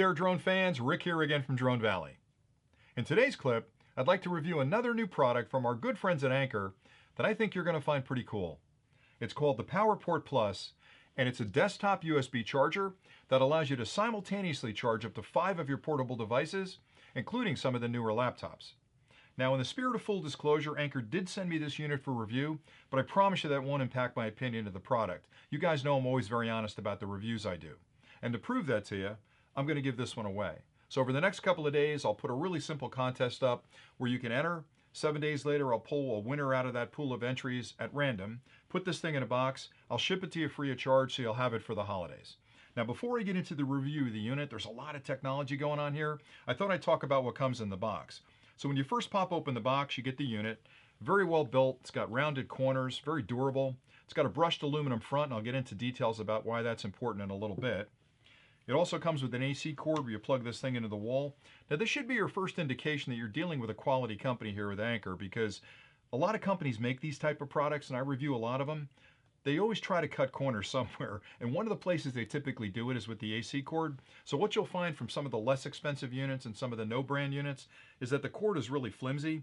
there, drone fans. Rick here again from Drone Valley. In today's clip, I'd like to review another new product from our good friends at Anker that I think you're going to find pretty cool. It's called the PowerPort Plus, and it's a desktop USB charger that allows you to simultaneously charge up to 5 of your portable devices, including some of the newer laptops. Now, in the spirit of full disclosure, Anker did send me this unit for review, but I promise you that won't impact my opinion of the product. You guys know I'm always very honest about the reviews I do. And to prove that to you, I'm going to give this one away. So over the next couple of days, I'll put a really simple contest up where you can enter. 7 days later, I'll pull a winner out of that pool of entries at random, put this thing in a box, I'll ship it to you free of charge so you'll have it for the holidays. Now, before I get into the review of the unit, there's a lot of technology going on here. I thought I'd talk about what comes in the box. So when you first pop open the box, you get the unit. Very well built. It's got rounded corners, very durable. It's got a brushed aluminum front, and I'll get into details about why that's important in a little bit. It also comes with an AC cord where you plug this thing into the wall. Now, this should be your first indication that you're dealing with a quality company here with Anker, because a lot of companies make these type of products, and I review a lot of them. They always try to cut corners somewhere, and one of the places they typically do it is with the AC cord. So what you'll find from some of the less expensive units and some of the no-brand units is that the cord is really flimsy.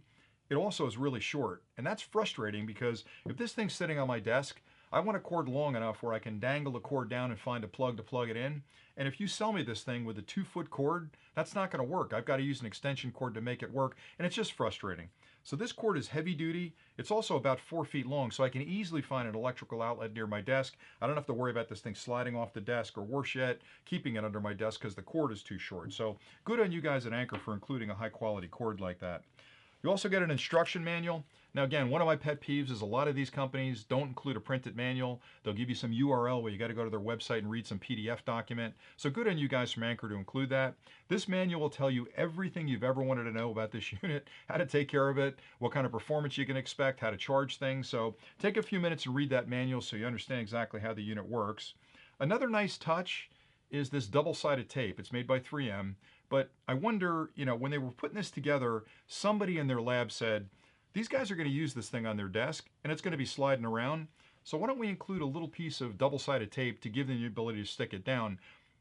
It also is really short, and that's frustrating because if this thing's sitting on my desk, I want a cord long enough where I can dangle the cord down and find a plug to plug it in. And if you sell me this thing with a 2-foot cord, that's not going to work. I've got to use an extension cord to make it work, and it's just frustrating. So this cord is heavy duty. It's also about 4 feet long, so I can easily find an electrical outlet near my desk. I don't have to worry about this thing sliding off the desk, or worse yet, keeping it under my desk because the cord is too short. So good on you guys at Anker for including a high quality cord like that. You also get an instruction manual. Now again, one of my pet peeves is a lot of these companies don't include a printed manual. They'll give you some URL where you got to go to their website and read some PDF document. So good on you guys from Anker to include that. This manual will tell you everything you've ever wanted to know about this unit, how to take care of it, what kind of performance you can expect, how to charge things. So take a few minutes and read that manual so you understand exactly how the unit works. Another nice touch is this double-sided tape. It's made by 3M, but I wonder, when they were putting this together, somebody in their lab said, these guys are going to use this thing on their desk and it's going to be sliding around. So why don't we include a little piece of double-sided tape to give them the ability to stick it down?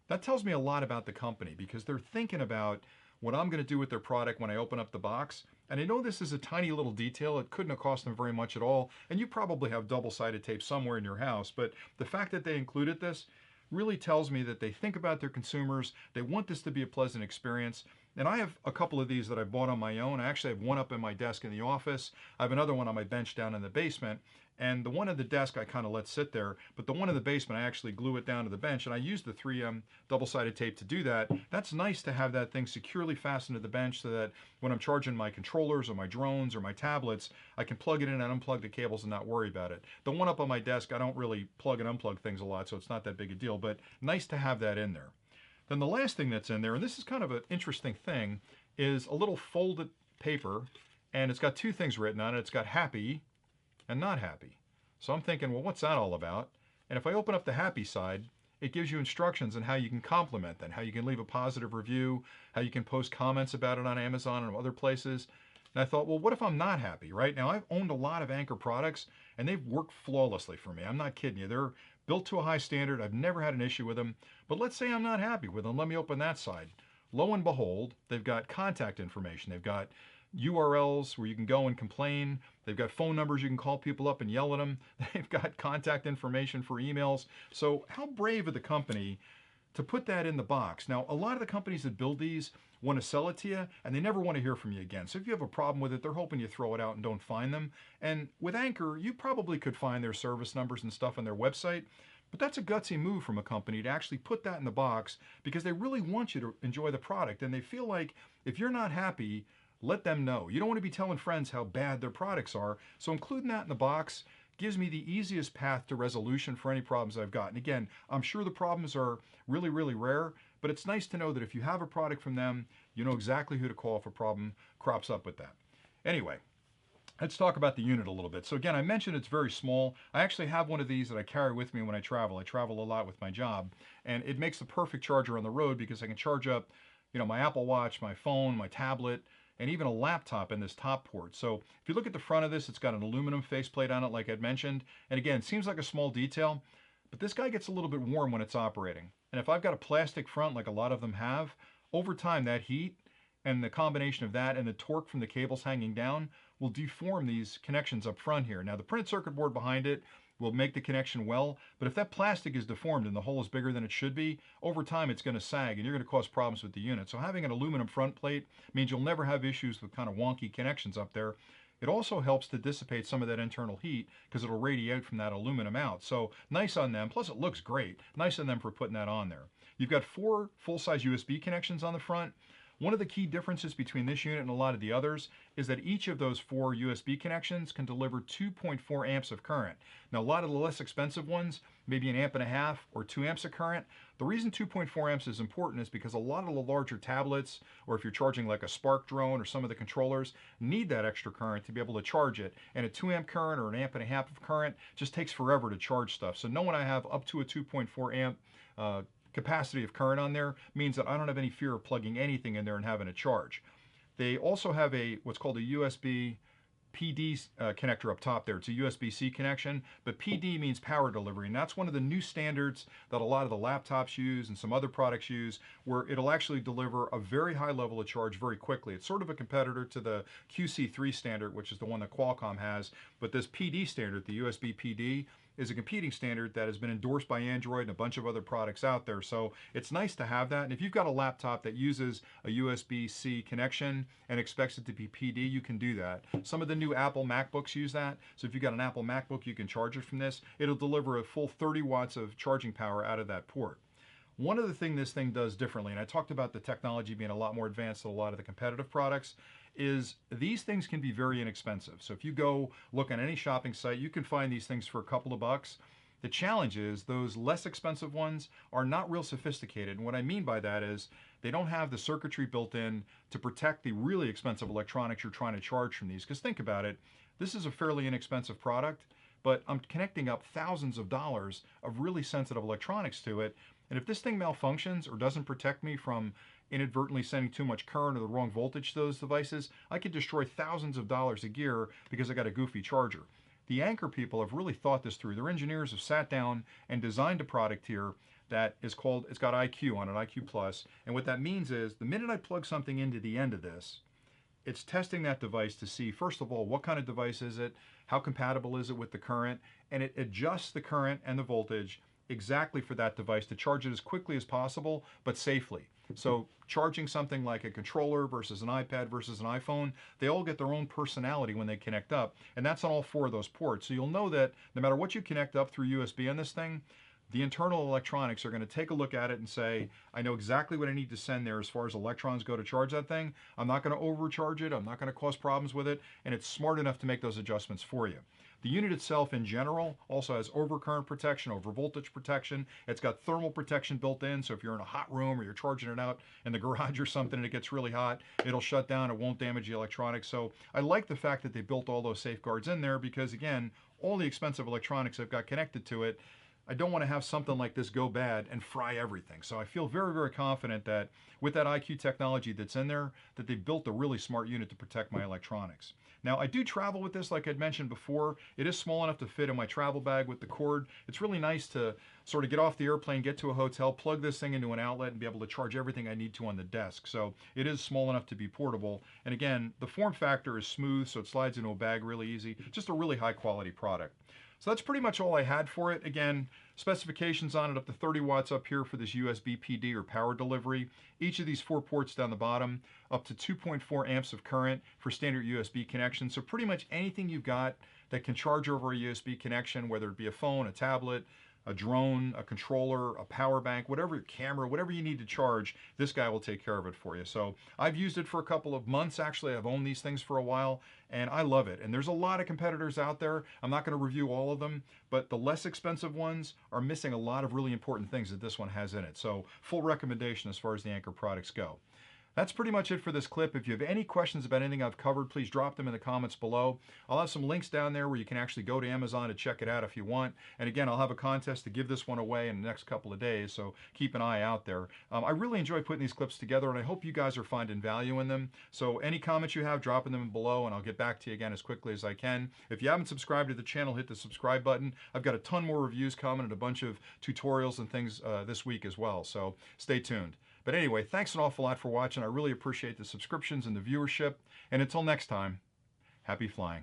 That tells me a lot about the company because they're thinking about what I'm going to do with their product when I open up the box. And I know this is a tiny little detail. It couldn't have cost them very much at all. And you probably have double-sided tape somewhere in your house. But the fact that they included this really tells me that they think about their consumers. They want this to be a pleasant experience. And I have a couple of these that I bought on my own. I actually have one up in my desk in the office. I have another one on my bench down in the basement. And the one at the desk I kind of let sit there, but the one in the basement I actually glue it down to the bench, and I use the 3M double-sided tape to do that. That's nice to have that thing securely fastened to the bench so that when I'm charging my controllers or my drones or my tablets, I can plug it in and unplug the cables and not worry about it. The one up on my desk, I don't really plug and unplug things a lot, so it's not that big a deal, but nice to have that in there. Then the last thing that's in there, and this is kind of an interesting thing, is a little folded paper, and it's got 2 things written on it. It's got happy and not happy. So I'm thinking, well, what's that all about? And if I open up the happy side, it gives you instructions on how you can compliment them, how you can leave a positive review, how you can post comments about it on Amazon and other places. And I thought, well, what if I'm not happy, right? Now, I've owned a lot of Anker products, and they've worked flawlessly for me. I'm not kidding you. They're built to a high standard. I've never had an issue with them. But let's say I'm not happy with them. Let me open that side. Lo and behold, they've got contact information. They've got URLs where you can go and complain. They've got phone numbers you can call people up and yell at them. They've got contact information for emails. So how brave of the company to put that in the box. Now, a lot of the companies that build these want to sell it to you, and they never want to hear from you again. So if you have a problem with it, they're hoping you throw it out and don't find them. And with Anker, you probably could find their service numbers and stuff on their website. But that's a gutsy move from a company to actually put that in the box because they really want you to enjoy the product. And they feel like if you're not happy, let them know. You don't want to be telling friends how bad their products are. So including that in the box gives me the easiest path to resolution for any problems I've got. And again, I'm sure the problems are really, really rare, but it's nice to know that if you have a product from them, you know exactly who to call if a problem crops up with that. Anyway, let's talk about the unit a little bit. So again, I mentioned it's very small. I actually have one of these that I carry with me when I travel. I travel a lot with my job, and it makes the perfect charger on the road because I can charge up, my Apple Watch, my phone, my tablet, and even a laptop in this top port. So if you look at the front of this, it's got an aluminum faceplate on it like I'd mentioned. And again, it seems like a small detail, but this guy gets a little bit warm when it's operating. And if I've got a plastic front like a lot of them have, over time that heat and the combination of that and the torque from the cables hanging down will deform these connections up front here. Now the printed circuit board behind it will make the connection well, but if that plastic is deformed and the hole is bigger than it should be, over time it's going to sag and you're going to cause problems with the unit. So having an aluminum front plate means you'll never have issues with kind of wonky connections up there. It also helps to dissipate some of that internal heat because it'll radiate from that aluminum out. So nice on them, plus it looks great. Nice on them for putting that on there. You've got 4 full-size USB connections on the front. One of the key differences between this unit and a lot of the others is that each of those 4 USB connections can deliver 2.4 amps of current. Now a lot of the less expensive ones, maybe 1.5 amps or 2 amps of current. The reason 2.4 amps is important is because a lot of the larger tablets, or if you're charging like a Spark drone or some of the controllers, need that extra current to be able to charge it. And a 2 amp current or 1.5 amps of current just takes forever to charge stuff. So knowing I have up to a 2.4 amp capacity of current on there means that I don't have any fear of plugging anything in there and having a charge. They also have what's called a USB PD connector up top there. It's a USB-C connection, but PD means power delivery, and that's one of the new standards that a lot of the laptops use and some other products use, where it'll actually deliver a very high level of charge very quickly. It's sort of a competitor to the QC3 standard, which is the one that Qualcomm has, but this PD standard, the USB PD, is a competing standard that has been endorsed by Android and a bunch of other products out there. So it's nice to have that. And if you've got a laptop that uses a USB-C connection and expects it to be PD, you can do that. Some of the new Apple Macbooks use that. So if you've got an Apple Macbook, you can charge it from this. It'll deliver a full 30 watts of charging power out of that port. One of the things this thing does differently, and I talked about the technology being a lot more advanced than a lot of the competitive products, is these things can be very inexpensive. So if you go look on any shopping site, you can find these things for a couple of bucks. The challenge is those less expensive ones are not real sophisticated. And what I mean by that is they don't have the circuitry built in to protect the really expensive electronics you're trying to charge from these. Because think about it, this is a fairly inexpensive product, but I'm connecting up thousands of dollars of really sensitive electronics to it. And if this thing malfunctions or doesn't protect me from inadvertently sending too much current or the wrong voltage to those devices, I could destroy thousands of dollars a year because I got a goofy charger. The Anker people have really thought this through. Their engineers have sat down and designed a product here that is called, it's got IQ on it, IQ Plus. And what that means is the minute I plug something into the end of this, it's testing that device to see, first of all, what kind of device is it, how compatible is it with the current, and it adjusts the current and the voltage exactly for that device to charge it as quickly as possible, but safely. So charging something like a controller versus an iPad versus an iPhone, they all get their own personality when they connect up, and that's on all 4 of those ports. So you'll know that no matter what you connect up through USB on this thing, the internal electronics are going to take a look at it and say, I know exactly what I need to send there as far as electrons go to charge that thing. I'm not going to overcharge it. I'm not going to cause problems with it. And it's smart enough to make those adjustments for you. The unit itself in general also has overcurrent protection, over voltage protection. It's got thermal protection built in. So if you're in a hot room or you're charging it out in the garage or something and it gets really hot, it'll shut down. It won't damage the electronics. So I like the fact that they built all those safeguards in there because, again, all the expensive electronics I've got connected to it, I don't want to have something like this go bad and fry everything. So I feel very, very confident that with that IQ technology that's in there, that they built a really smart unit to protect my electronics. Now, I do travel with this, like I'd mentioned before. It is small enough to fit in my travel bag with the cord. It's really nice to sort of get off the airplane, get to a hotel, plug this thing into an outlet, and be able to charge everything I need to on the desk. So it is small enough to be portable. And again, the form factor is smooth, so it slides into a bag really easy. Just a really high quality product. So that's pretty much all I had for it. Again, specifications on it up to 30 watts up here for this USB PD or power delivery. Each of these 4 ports down the bottom, up to 2.4 amps of current for standard USB connection. So pretty much anything you've got that can charge over a USB connection, whether it be a phone, a tablet, a drone, a controller, a power bank, whatever, camera, whatever you need to charge, this guy will take care of it for you. So I've used it for a couple of months, actually. I've owned these things for a while, and I love it. And there's a lot of competitors out there. I'm not going to review all of them, but the less expensive ones are missing a lot of really important things that this one has in it. So full recommendation as far as the Anker products go. That's pretty much it for this clip. If you have any questions about anything I've covered, please drop them in the comments below. I'll have some links down there where you can actually go to Amazon to check it out if you want. And again, I'll have a contest to give this one away in the next couple of days, so keep an eye out there. I really enjoy putting these clips together, and I hope you guys are finding value in them. So any comments you have, drop them below, and I'll get back to you again as quickly as I can. If you haven't subscribed to the channel, hit the subscribe button. I've got a ton more reviews coming and a bunch of tutorials and things this week as well, so stay tuned. But anyway, thanks an awful lot for watching. I really appreciate the subscriptions and the viewership. And until next time, happy flying.